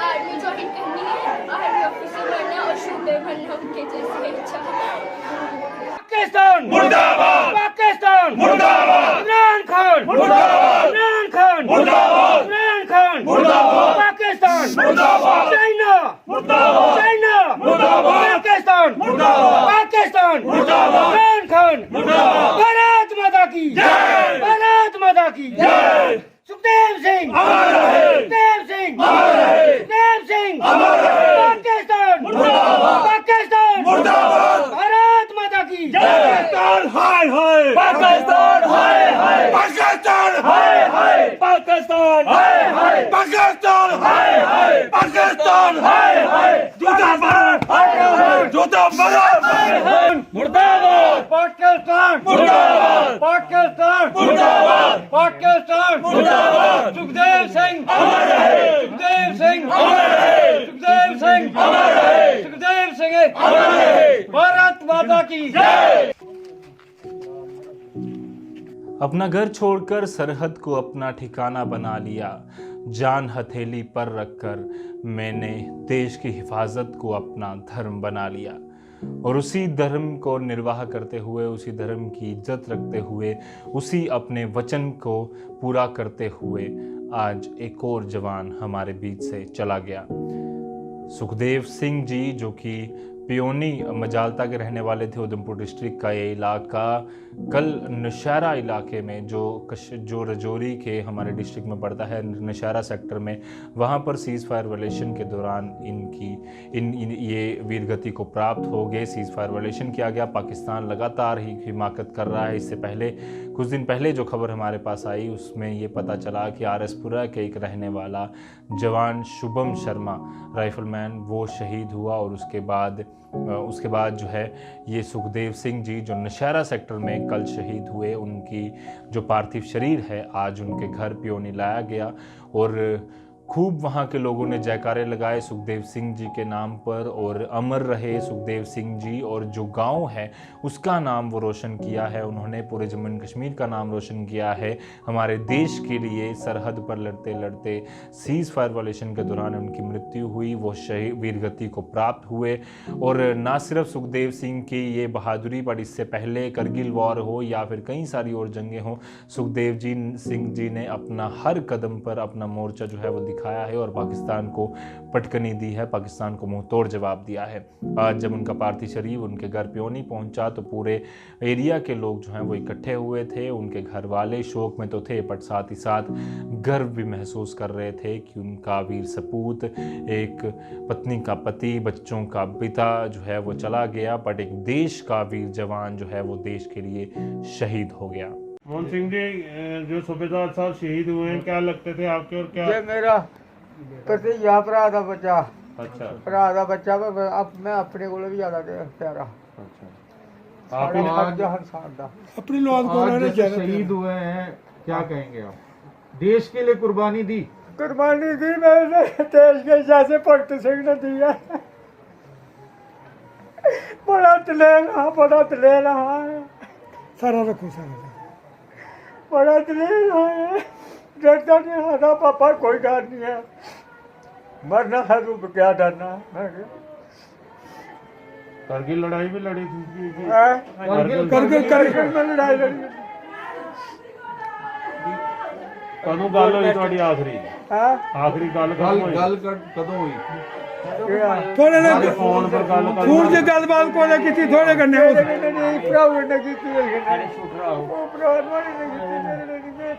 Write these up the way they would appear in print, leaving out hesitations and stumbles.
Army join करनी है, army officer बनना और शूटर बनना उनके जैसे। पाकिस्तान मुर्दाबाद, पाकिस्तान मुर्दाबाद, इमरान खान मुर्दाबाद, इमरान खान मुर्दाबाद, इमरान खान मुर्दाबाद, पाकिस्तान मुर्दाबाद, चाइना मुर्दाबाद, चाइना मुर्दाबाद, पाकिस्तान मुर्दाबाद, पाकिस्तान मुर्दाबाद, इमरान खान मुर्दाबाद, भारत माता की जय, भारत माता की जय। सुखदेव सिंह अमर रहे, सुखदेव सिंह अमर रहे, सुखदेव सिंह अमर रहे, पाकिस्तान मुर्दाबाद, पाकिस्तान मुर्दाबाद, भारत माता की जय। पाकिस्तान हाय हाय, पाकिस्तान हाय हाय, पाकिस्तान हाय हाय, पाकिस्तान हाय हाय, पाकिस्तान हाय हाय, पाकिस्तान हाय हाय, जूता मारो, जूता मारो, मुर्दाबाद, पाकिस्तान मुर्दाबाद, पाकिस्तान मुर्दाबाद, पाकिस्तान मुर्दाबाद, सुखदेव सिंह अमर रहे, सुखदेव सिंह अमर रहे, सुखदेव सिंह अमर रहे, सुखदेव सिंह अमर रहे, भारत माता की जय। अपना घर छोड़कर सरहद को अपना ठिकाना बना लिया, जान हथेली पर रखकर मैंने देश की हिफाजत को अपना धर्म बना लिया और उसी धर्म को निर्वाह करते हुए, उसी धर्म की इज्जत रखते हुए, उसी अपने वचन को पूरा करते हुए आज एक और जवान हमारे बीच से चला गया। सुखदेव सिंह जी जो कि पियोनी मजालता के रहने वाले थे, उधमपुर डिस्ट्रिक्ट का ये इलाका कल नौशहरा इलाके में जो रजौरी के हमारे डिस्ट्रिक्ट में पड़ता है, नौशहरा सेक्टर में, वहाँ पर सीज़ फायर वायलेशन के दौरान ये वीरगति को प्राप्त हो गए। सीज़ फायर वायलेशन किया गया। पाकिस्तान लगातार ही हिमाकत कर रहा है। इससे पहले कुछ दिन पहले जो खबर हमारे पास आई उसमें ये पता चला कि RS-पुरा के एक रहने वाला जवान शुभम शर्मा राइफलमैन वो शहीद हुआ और उसके बाद जो है ये सुखदेव सिंह जी जो नौशहरा सेक्टर में कल शहीद हुए, उनकी जो पार्थिव शरीर है आज उनके घर पियोनी लाया गया और खूब वहाँ के लोगों ने जयकारे लगाए सुखदेव सिंह जी के नाम पर और अमर रहे सुखदेव सिंह जी, और जो गांव है उसका नाम वो रोशन किया है। उन्होंने पूरे जम्मू एंड कश्मीर का नाम रोशन किया है। हमारे देश के लिए सरहद पर लड़ते लड़ते सीज़ फायर वायलेशन के दौरान उनकी मृत्यु हुई, वो शहीद वीरगति को प्राप्त हुए। और ना सिर्फ सुखदेव सिंह की ये बहादुरी, पर इससे पहले करगिल वॉर हो या फिर कई सारी और जंगें हों, सुखदेव सिंह जी ने अपना हर कदम पर अपना मोर्चा जो है वो दिखाया है और पाकिस्तान को पटकनी दी है, पाकिस्तान को मुंह तोड़ जवाब दिया है। आज जब उनका पार्थिव शरीर उनके घर पियोनी पहुंचा तो पूरे एरिया के लोग जो हैं वो इकट्ठे हुए थे। उनके घर वाले शोक में तो थे, बट साथ ही साथ गर्व भी महसूस कर रहे थे कि उनका वीर सपूत, एक पत्नी का पति, बच्चों का पिता जो है वो चला गया, बट एक देश का वीर जवान जो है वो देश के लिए शहीद हो गया। मोहन सिंह जी जो सूबेदार साहब शहीद हुए हैं, क्या लगते थे आपके और क्या? ये मेरा पति यहाँ भरा था बच्चा। अच्छा, भरा था बच्चा, अब मैं अपने को भी ज्यादा प्यारा। अच्छा, आप अपनी लोग को शहीद हुए हैं, क्या कहेंगे आप? देश के लिए कुर्बानी दी मैंने, देश के जैसे भगत सिंह ने दिया। बड़ा दलेर है, सारा रखो सारा, बड़ा दलेर है, डरता नहीं है पापा, कोई डर नहीं है, मरना है तो क्या डरना है। करगिल लड़ाई भी लड़ी थी? करगिल में लड़ाई लड़ी। कदों गल हुई थोड़ी आखिरी गल कदों हुई? थोड़े ने फोन पर फोन से गलबात को लेके थी, थोड़े करने नहीं प्राउड ने की है, वो प्राउड ने की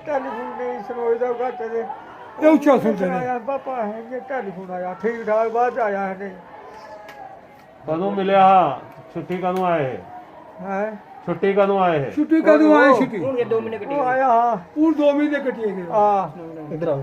टेलीफोन नहीं सुनोदा घाटे दे ये ऊंचा सुनते हैं पापा है, ये टेलीफोन आया ठीक ठाक बात आया है नहीं। कदों मिले? हाँ, छुट्टी कदों आए हैं? छुट्टी कदों आए हैं? छुट्टी कदों आए? छुट्टी होंगे 2 महीने कटी आया हाँ पूरे 2 महीने कटिए गए इधर आओ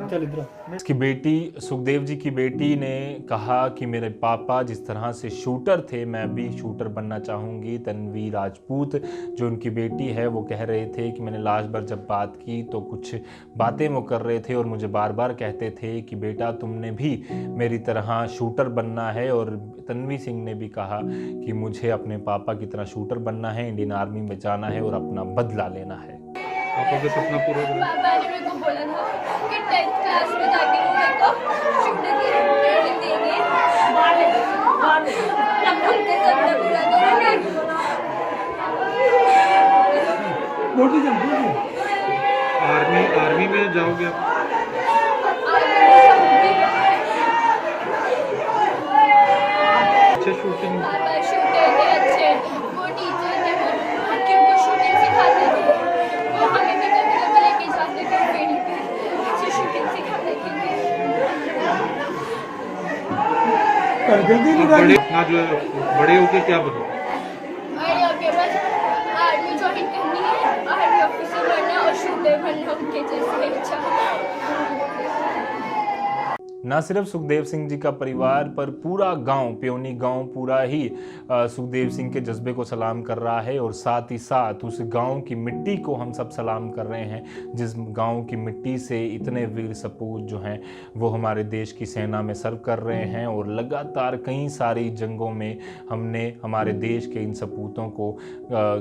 चल इधर आओ। इसकी बेटी सुखदेव जी की बेटी ने कहा कि मेरे पापा जिस तरह से शूटर थे मैं भी शूटर बनना चाहूँगी। तन्वी राजपूत जो उनकी बेटी है वो कह रहे थे कि मैंने लास्ट बार जब बात की तो कुछ बातें वो कर रहे थे और मुझे बार बार कहते थे कि बेटा तुमने भी मेरी तरह शूटर बनना है। और तन्वी सिंह ने भी कहा कि मुझे अपने पापा की तरह शूटर बनना है, इंडियन आर्मी में जाना है और अपना बदला लेना है। पापा का सपना पूरा करें। पापा ने मेरे को बोला था कि 10th क्लास में जाके वो मेरे को शूटर की ट्रेनिंग देंगे, तब उनके सपना पूरा करेंगे। आर्मी में जाओगे आप? अच्छे शूटिंग पापा शूटर थे अच्छे, वो टीचर थे, वो लड़कियों को शूटिंग सिखाते थे, वो हमें भी कभी कभी लेके जाते थे फील्ड पे अच्छी शूटिंग सिखाने के लिए। बड़े ना जो है बड़े होके क्या बनो? और आगे बस आर्मी ज्वाइन करनी है, आर्मी ऑफिसर बनना और शूटर बनना उनके जैसे इच्छा। न सिर्फ सुखदेव सिंह जी का परिवार पर पूरा गांव, प्योनी गांव पूरा ही सुखदेव सिंह के जज्बे को सलाम कर रहा है और साथ ही साथ उस गांव की मिट्टी को हम सब सलाम कर रहे हैं जिस गांव की मिट्टी से इतने वीर सपूत जो हैं वो हमारे देश की सेना में सर्व कर रहे हैं। और लगातार कई सारी जंगों में हमने हमारे देश के इन सपूतों को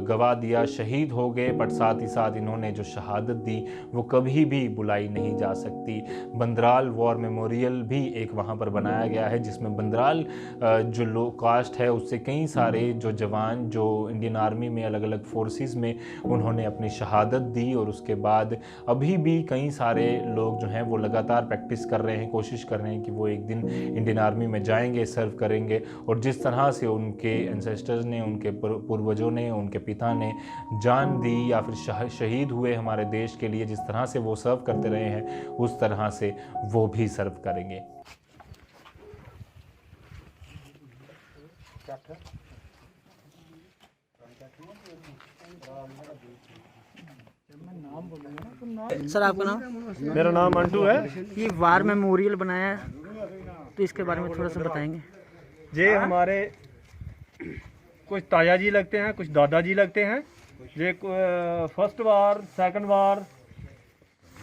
गवा दिया, शहीद हो गए, बट साथ ही साथ इन्होंने जो शहादत दी वो कभी भी बुलाई नहीं जा सकती। बंदराल वॉर मेमोरियल भी एक वहाँ पर बनाया गया है जिसमें बंदराल जो लो कास्ट है उससे कई सारे जो जवान जो इंडियन आर्मी में अलग अलग फोर्सेस में उन्होंने अपनी शहादत दी। और उसके बाद अभी भी कई सारे लोग जो हैं वो लगातार प्रैक्टिस कर रहे हैं, कोशिश कर रहे हैं कि वो एक दिन इंडियन आर्मी में जाएंगे, सर्व करेंगे। और जिस तरह से उनके एंसेस्टर्स ने, उनके पूर्वजों ने, उनके पिता ने जान दी या फिर शहीद हुए हमारे देश के लिए, जिस तरह से वो सर्व करते रहे हैं उस तरह से वो भी सर्व करेंगे। सर आपका नाम? मेरा नाम मंटू है। ये वार मेमोरियल बनाया है तो इसके बारे में थोड़ा सा बताएंगे। ये हमारे कुछ ताया जी लगते हैं, कुछ दादाजी लगते हैं। ये फर्स्ट वार, सेकंड वार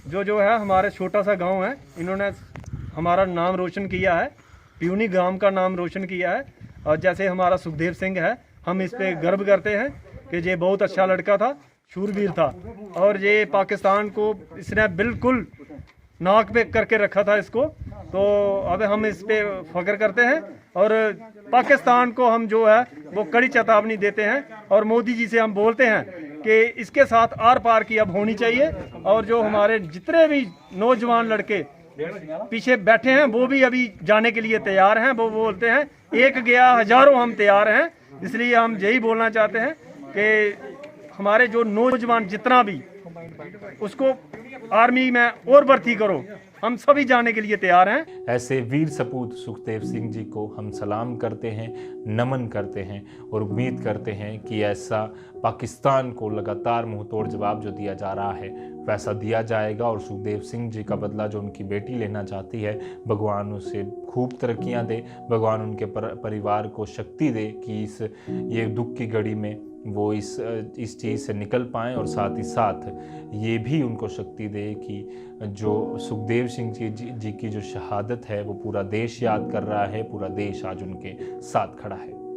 जो है हमारे छोटा सा गांव है, इन्होंने हमारा नाम रोशन किया है, प्यूनी गांव का नाम रोशन किया है। और जैसे हमारा सुखदेव सिंह है, हम इस पे गर्व करते हैं कि ये बहुत अच्छा लड़का था, शूरवीर था। और ये पाकिस्तान को इसने बिल्कुल नाक पे करके रखा था इसको, तो अब हम इस पे फख्र करते हैं। और पाकिस्तान को हम जो है वो कड़ी चेतावनी देते हैं और मोदी जी से हम बोलते हैं कि इसके साथ आर पार की अब होनी चाहिए। और जो हमारे जितने भी नौजवान लड़के पीछे बैठे हैं वो भी अभी जाने के लिए तैयार हैं। वो बोलते हैं एक गया हजारों हम तैयार हैं। इसलिए हम यही बोलना चाहते हैं कि हमारे जो नौजवान जितना भी उसको आर्मी में और भर्ती करो, हम सभी जाने के लिए तैयार हैं। ऐसे वीर सपूत सुखदेव सिंह जी को हम सलाम करते हैं, नमन करते हैं और उम्मीद करते हैं कि ऐसा पाकिस्तान को लगातार मुंहतोड़ जवाब जो दिया जा रहा है वैसा दिया जाएगा। और सुखदेव सिंह जी का बदला जो उनकी बेटी लेना चाहती है, भगवान उसे खूब तरक्कियां दे, भगवान उनके परिवार को शक्ति दे कि ये दुख की घड़ी में वो इस चीज़ से निकल पाएँ। और साथ ही साथ ये भी उनको शक्ति दे कि जो सुखदेव सिंह जी की जो शहादत है वो पूरा देश याद कर रहा है, पूरा देश आज उनके साथ खड़ा है।